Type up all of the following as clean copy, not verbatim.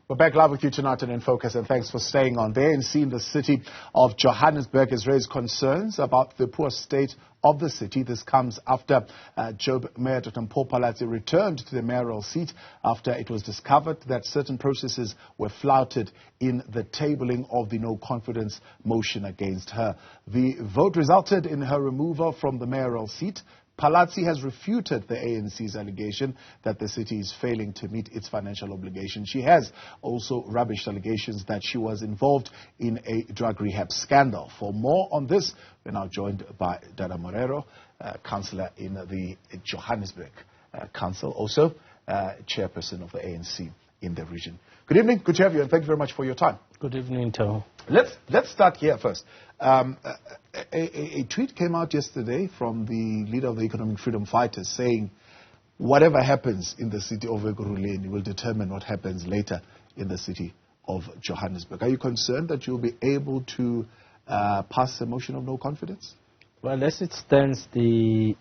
We're back live with you tonight and in focus, and thanks for staying on. The ANC in the city of Johannesburg has raised concerns about the poor state of the city. This comes after Joburg Mayor Dr Mpho Phalatse returned to the mayoral seat after it was discovered that certain processes were flouted in the tabling of the no-confidence motion against her. The vote resulted in her removal from the mayoral seat. Phalatse has refuted the ANC's allegation that the city is failing to meet its financial obligations. She has also rubbished allegations that she was involved in a drug rehab scandal. For more on this, we're now joined by Dada Morero, councillor in the Johannesburg Council, also chairperson of the ANC in the region. Good evening, good to have you, and thank you very much for your time. Good evening, Tom. Let's start here first. A tweet came out yesterday from the leader of the Economic Freedom Fighters saying, whatever happens in the city of Ekurhuleni will determine what happens later in the city of Johannesburg. Are you concerned that you'll be able to pass a motion of no confidence? Well, as it stands, the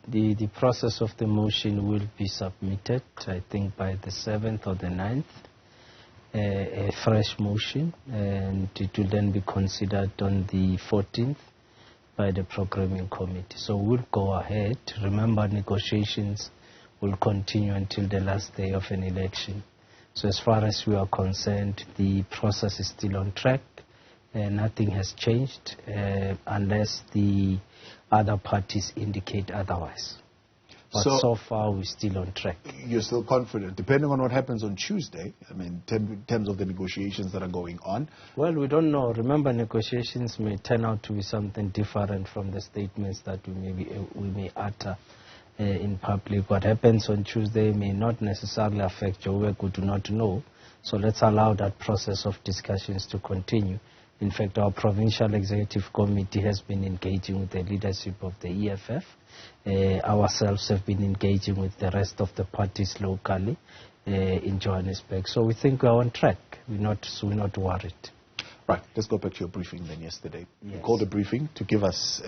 process of the motion will be submitted, I think, by the 7th or the 9th. A fresh motion, and it will then be considered on the 14th by the programming committee. So we'll go ahead. Remember, negotiations will continue until the last day of an election. So as far as we are concerned, the process is still on track. Nothing has changed unless the other parties indicate otherwise. But so far, we're still on track. You're still confident, depending on what happens on Tuesday, I mean, in terms of the negotiations that are going on? Well, we don't know. Remember, negotiations may turn out to be something different from the statements that we may utter in public. What happens on Tuesday may not necessarily affect Joburg. We do not know. So let's allow that process of discussions to continue. In fact, our Provincial Executive Committee has been engaging with the leadership of the EFF. Ourselves have been engaging with the rest of the parties locally in Johannesburg. So we think we're on track. We're not worried. Right. Let's go back to your briefing then yesterday. Yes. You called a briefing to give us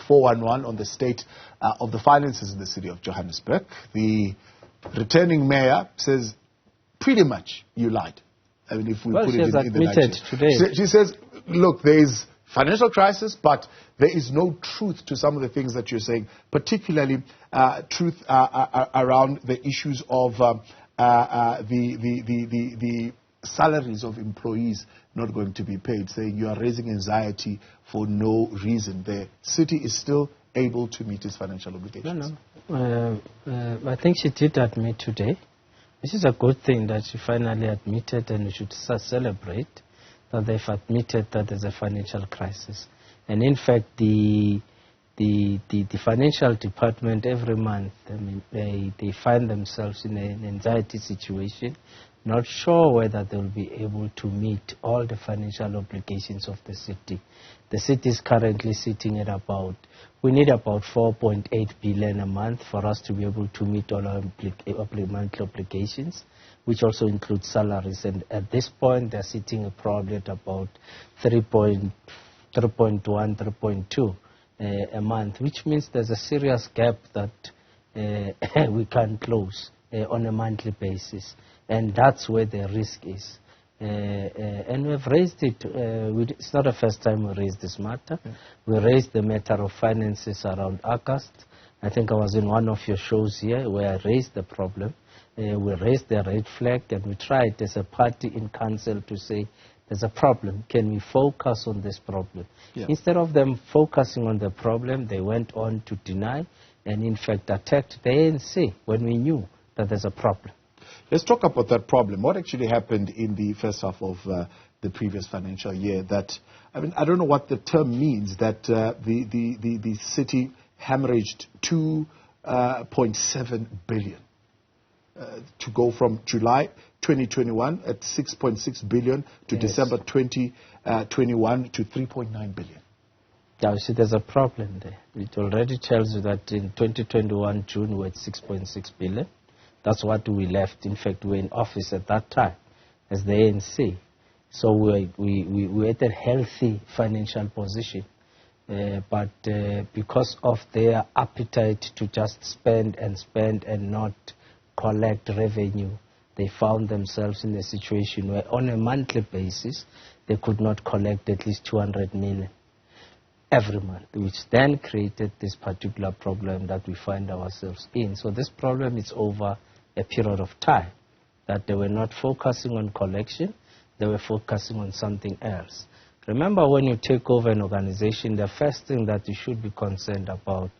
411 on the state of the finances in the city of Johannesburg. The returning mayor says pretty much you lied. I mean, if we put it in the admitted today. She says, look, there is financial crisis, but there is no truth to some of the things that you're saying, particularly truth around the issues of the salaries of employees not going to be paid, saying you are raising anxiety for no reason. The city is still able to meet its financial obligations. No. I think she did admit today. This is a good thing that she finally admitted, and we should celebrate that they've admitted that there's a financial crisis. And in fact, the financial department every month, I mean, they find themselves in an anxiety situation, not sure whether they'll be able to meet all the financial obligations of the city. The city is currently sitting at we need about 4.8 billion a month for us to be able to meet all our monthly obligations, which also includes salaries. And at this point, they're sitting probably at about 3.1, 3.2 a month, which means there's a serious gap that we can close on a monthly basis. And that's where the risk is. And we've raised it. It's not the first time we raised this matter. Yeah. We raised the matter of finances around August. I think I was in one of your shows here where I raised the problem. We raised the red flag, and we tried as a party in council to say, there's a problem. Can we focus on this problem? Yeah. Instead of them focusing on the problem, they went on to deny and, in fact, attacked the ANC when we knew that there's a problem. Let's talk about that problem. What actually happened in the first half of the previous financial year? That, I mean, I don't know what the term means, that the city hemorrhaged 2.7 billion to go from July 2021 at 6.6 billion to December 2021 to 3.9 billion. Yeah, you see, there's a problem there. It already tells you that in 2021 June we were at 6.6 billion. That's what we left. In fact, we were in office at that time as the ANC. So we were at a healthy financial position. But because of their appetite to just spend and not collect revenue, they found themselves in a situation where on a monthly basis, they could not collect at least 200 million every month, which then created this particular problem that we find ourselves in. So this problem is over a period of time, that they were not focusing on collection, they were focusing on something else. Remember, when you take over an organization, the first thing that you should be concerned about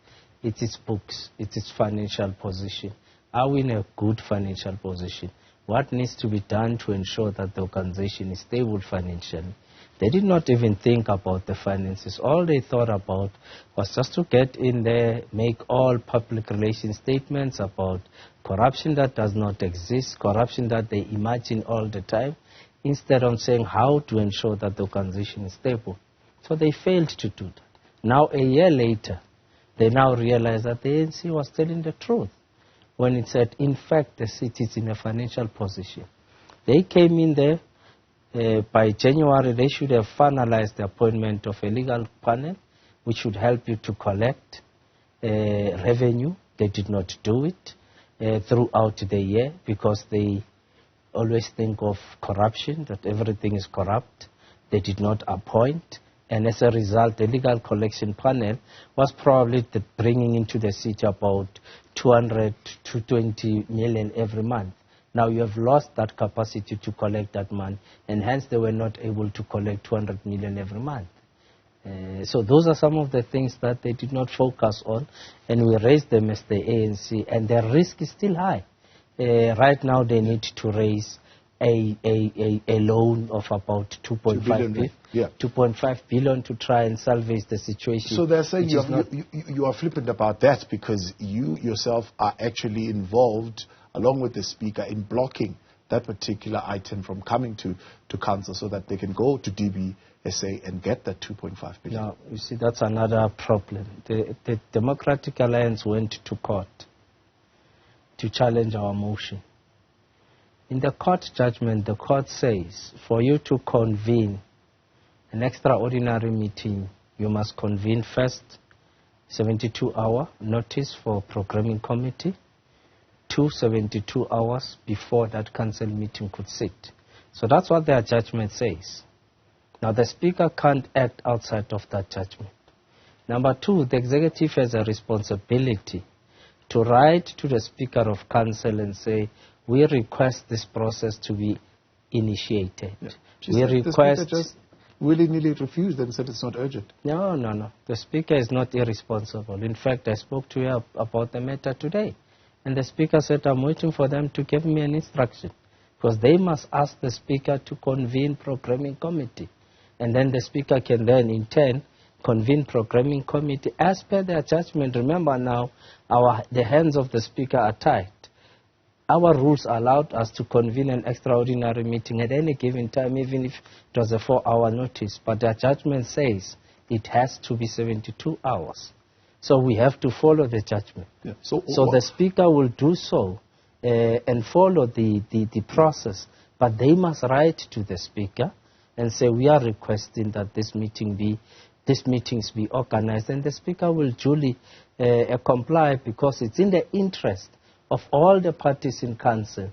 is its books, it's its financial position. Are we in a good financial position? What needs to be done to ensure that the organization is stable financially? They did not even think about the finances. All they thought about was just to get in there, make all public relations statements about corruption that does not exist, corruption that they imagine all the time, instead of saying how to ensure that the organization is stable. So they failed to do that. Now, a year later, they now realize that the ANC was telling the truth when it said, in fact, the city is in a financial position. They came in there. By January, they should have finalized the appointment of a legal panel, which should help you to collect revenue. They did not do it throughout the year because they always think of corruption, that everything is corrupt. They did not appoint. And as a result, the legal collection panel was probably bringing into the city about 200 to 20 million every month. Now you have lost that capacity to collect that money, and hence they were not able to collect 200 million every month. So those are some of the things that they did not focus on, and we raised them as the ANC, and their risk is still high. Right now they need to raise a loan of about 2.5 billion to try and salvage the situation. So they're saying you are flippant about that because you yourself are actually involved, along with the Speaker, in blocking that particular item from coming to Council so that they can go to DBSA and get that 2.5 billion. Now, you see, that's another problem. The Democratic Alliance went to court to challenge our motion. In the court judgment, the court says for you to convene an extraordinary meeting, you must convene first 72-hour notice for programming committee, 72 hours before that council meeting could sit. So that's what their judgment says. Now the Speaker can't act outside of that judgment. Number two, the executive has a responsibility to write to the Speaker of Council and say, we request this process to be initiated. Yeah. We request... The Speaker just willy-nilly refused and said it's not urgent. No. The Speaker is not irresponsible. In fact, I spoke to her about the matter today. And the Speaker said, I'm waiting for them to give me an instruction. Because they must ask the Speaker to convene programming committee. And then the Speaker can then, in turn, convene programming committee as per their judgment. Remember now, the hands of the Speaker are tied. Our rules allowed us to convene an extraordinary meeting at any given time, even if it was a 4-hour notice. But their judgment says it has to be 72 hours. So we have to follow the judgment. Yeah. So the Speaker will do so and follow the process. But they must write to the Speaker and say, we are requesting that these meetings be organized. And the Speaker will duly comply because it's in the interest of all the parties in council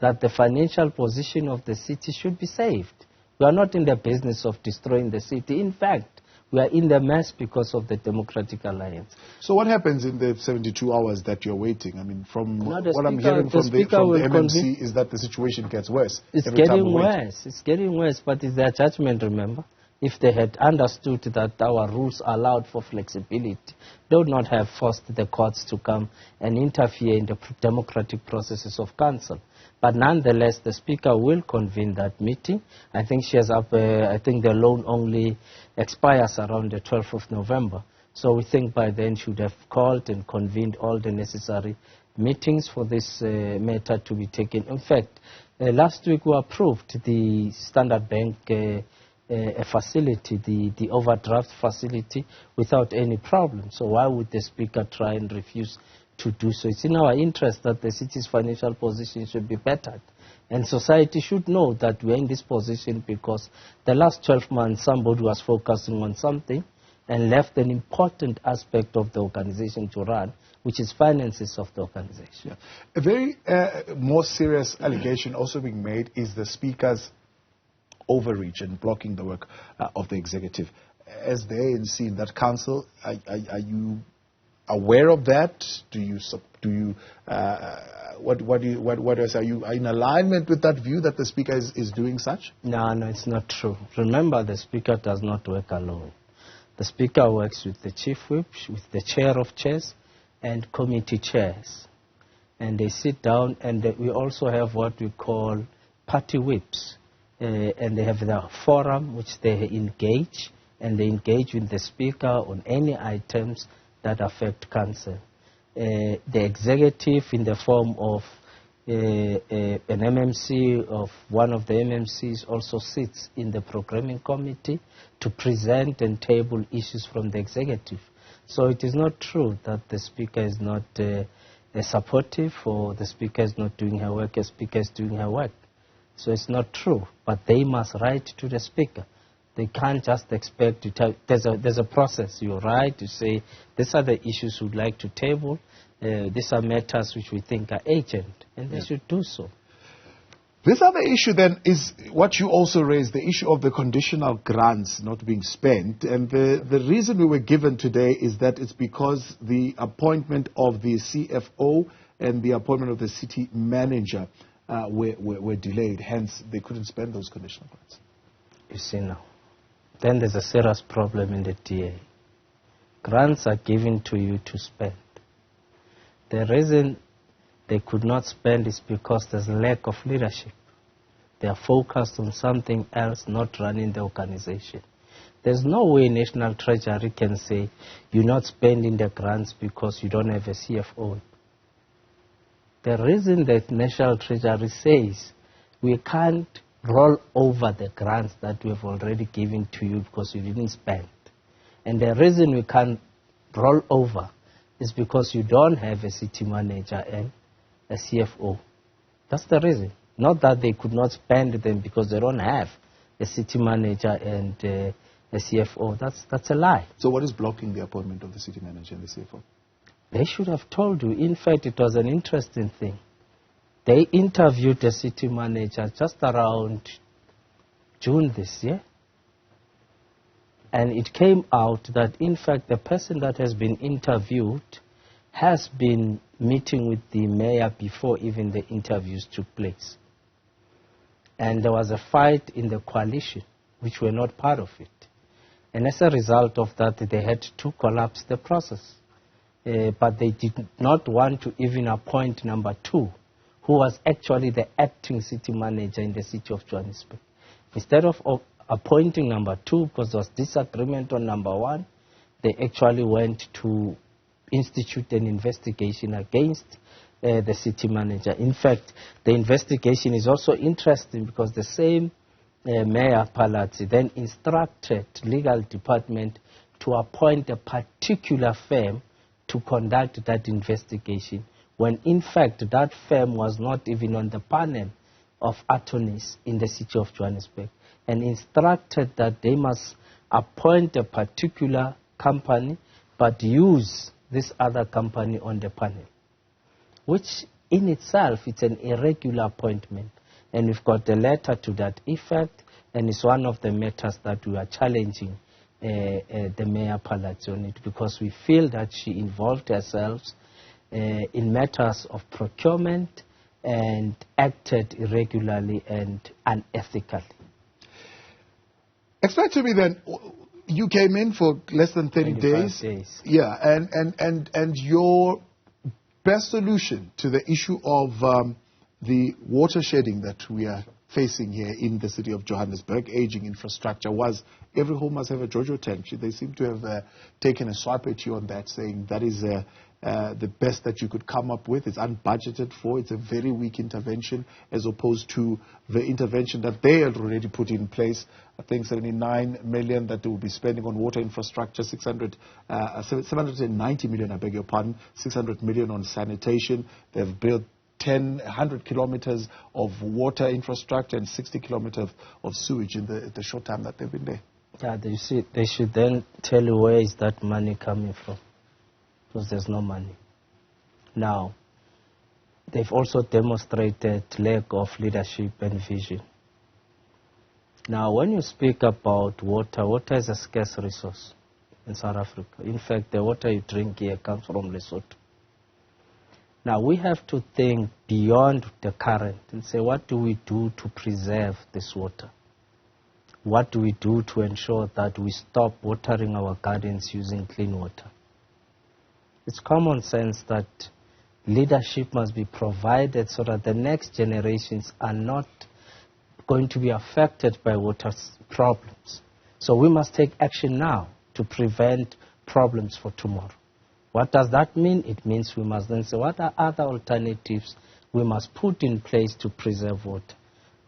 that the financial position of the city should be saved. We are not in the business of destroying the city. In fact, we are in the mess because of the Democratic Alliance. So what happens in the 72 hours that you're waiting? I mean, from what I'm hearing from the MMC is that the situation gets worse. It's getting worse. It's getting worse, but it's their judgment, remember? If they had understood that our rules allowed for flexibility, they would not have forced the courts to come and interfere in the democratic processes of council. But nonetheless, the Speaker will convene that meeting. I think she has I think the loan only expires around the 12th of November. So we think by then she would have called and convened all the necessary meetings for this matter to be taken. In fact, last week we approved the Standard Bank a facility, the overdraft facility, without any problem. So why would the Speaker try and refuse to do so? It's in our interest that the city's financial position should be bettered. And society should know that we're in this position because the last 12 months somebody was focusing on something and left an important aspect of the organization to run, which is finances of the organization. Yeah. A very more serious allegation also being made is the Speaker's overreach and blocking the work of the executive. As the ANC in that council, are you aware of that? What else are you in alignment with that view that the Speaker is doing such? No, it's not true. Remember, the Speaker does not work alone. The Speaker works with the Chief Whip, with the Chair of Chairs, and committee chairs. And they sit down, and we also have what we call party whips. And they have the forum which they engage, and they engage with the Speaker on any items that affect council. The executive, in the form of an MMC, of one of the MMCs, also sits in the programming committee to present and table issues from the executive. So it is not true that the Speaker is not supportive, or the Speaker is not doing her work. The Speaker is doing her work. So it's not true, but they must write to the Speaker. They can't just expect to tell. There's a process. You write, you say, these are the issues we'd like to table. These are matters which we think are urgent, and they should do so. This other issue then is what you also raised, the issue of the conditional grants not being spent. And the reason we were given today is that it's because the appointment of the CFO and the appointment of the city manager were delayed. Hence, they couldn't spend those conditional grants. You see now, then there's a serious problem in the DA. Grants are given to you to spend. The reason they could not spend is because there's lack of leadership. They are focused on something else, not running the organization. There's no way National Treasury can say you're not spending the grants because you don't have a CFO. The reason that National Treasury says we can't roll over the grants that we have already given to you because you didn't spend. And the reason we can't roll over is because you don't have a city manager and a CFO. That's the reason. Not that they could not spend them because they don't have a city manager and a CFO. That's a lie. So what is blocking the appointment of the city manager and the CFO? They should have told you. In fact, it was an interesting thing. They interviewed the city manager just around June this year. And it came out that, in fact, the person that has been interviewed has been meeting with the mayor before even the interviews took place. And there was a fight in the coalition, which were not part of it. And as a result of that, they had to collapse the process. But they did not want to even appoint number 2, who was actually the acting city manager in the city of Johannesburg. Instead of appointing number 2, because there was disagreement on number 1, they actually went to institute an investigation against the city manager. In fact, the investigation is also interesting because the same Mayor Phalatse then instructed legal department to appoint a particular firm to conduct that investigation, when in fact that firm was not even on the panel of attorneys in the city of Johannesburg, and instructed that they must appoint a particular company but use this other company on the panel, which in itself it's an irregular appointment. And we've got a letter to that effect, and it's one of the matters that we are challenging the Mayor Phalatse on it, because we feel that she involved herself in matters of procurement and acted irregularly and unethically. Explain to me then, you came in for less than 30 days. Yeah, and your best solution to the issue of the water shedding that we are facing here in the city of Johannesburg, aging infrastructure, was every home must have a JoJo tank. They seem to have taken a swipe at you on that, saying that is the best that you could come up with. It's unbudgeted for. It's a very weak intervention as opposed to the intervention that they had already put in place. I think 79 million that they will be spending on water infrastructure, 790 million, I beg your pardon, 600 million on sanitation. They've built 100 kilometers of water infrastructure and 60 kilometers of sewage in the short time that they've been there. Yeah, they should then tell you where is that money coming from, because there's no money. Now, they've also demonstrated lack of leadership and vision. Now, when you speak about water, water is a scarce resource in South Africa. In fact, the water you drink here comes from Lesotho. Now, we have to think beyond the current and say, what do we do to preserve this water? What do we do to ensure that we stop watering our gardens using clean water? It's common sense that leadership must be provided so that the next generations are not going to be affected by water problems. So we must take action now to prevent problems for tomorrow. What does that mean? It means we must then say, what are other alternatives we must put in place to preserve water?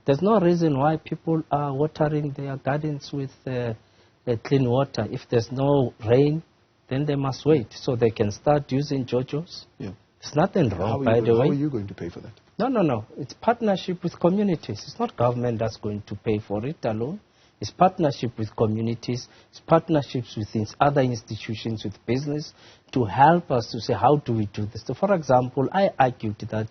There's no reason why people are watering their gardens with clean water. If there's no rain, then they must wait so they can start using JoJo's. Yeah. There's nothing wrong, by the way. How are you going to pay for that? No. It's partnership with communities. It's not government that's going to pay for it alone. It's partnership with communities. It's partnerships with other institutions, with business, to help us to say, how do we do this? So, for example, I argued that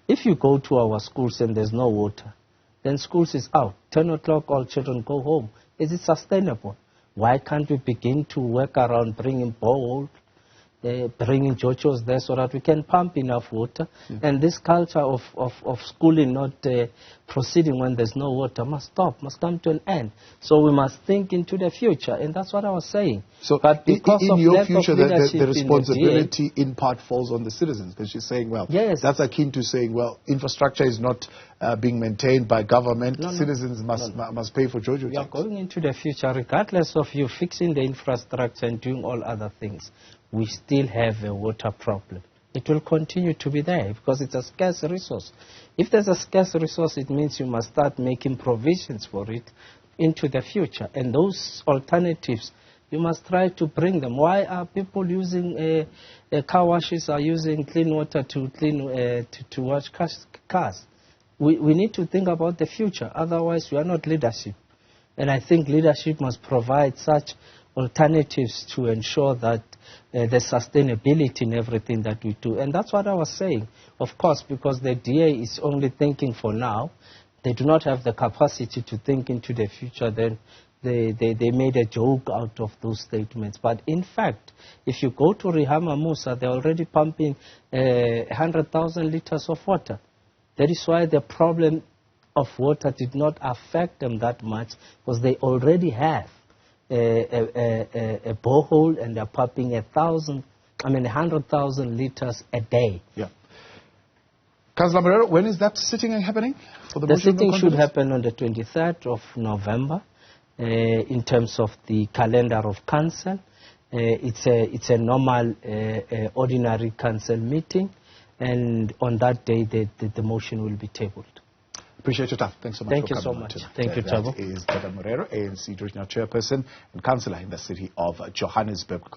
if you go to our schools and there's no water, then schools is out. 10 o'clock, all children go home. Is it sustainable? Why can't we begin to work around bringing boreholes, bringing JoJo's there so that we can pump enough water? Yeah. And this culture of schooling not proceeding when there's no water must stop, must come to an end. So we must think into the future, and that's what I was saying. So but because in your future, the responsibility in part falls on the citizens, because she's saying, well, yes, that's akin to saying, well, infrastructure is not being maintained by government. Citizens must pay for JoJo. We are going into the future, regardless of you fixing the infrastructure and doing all other things. We still have a water problem. It will continue to be there because it's a scarce resource. If there's a scarce resource, it means you must start making provisions for it into the future. And those alternatives, you must try to bring them. Why are people using car washes are using clean water to clean to wash cars? We need to think about the future. Otherwise, we are not leadership. And I think leadership must provide such alternatives to ensure that there's sustainability in everything that we do. And that's what I was saying. Of course, because the DA is only thinking for now, they do not have the capacity to think into the future, then they made a joke out of those statements. But in fact, if you go to Rihama Musa, they're already pumping 100,000 liters of water. That is why the problem of water did not affect them that much, because they already have a borehole, and they're pumping 100,000 liters a day. Yeah. Councillor Morero, when is that sitting happening? For the sitting should happen on the 23rd of November. In terms of the calendar of council, it's a normal ordinary council meeting, and on that day the motion will be tabled. Appreciate your time. Thanks so much. Thank you so much. Thank you, Thabo. That is Dada Morero, ANC Regional Chairperson and Councillor in the city of Johannesburg.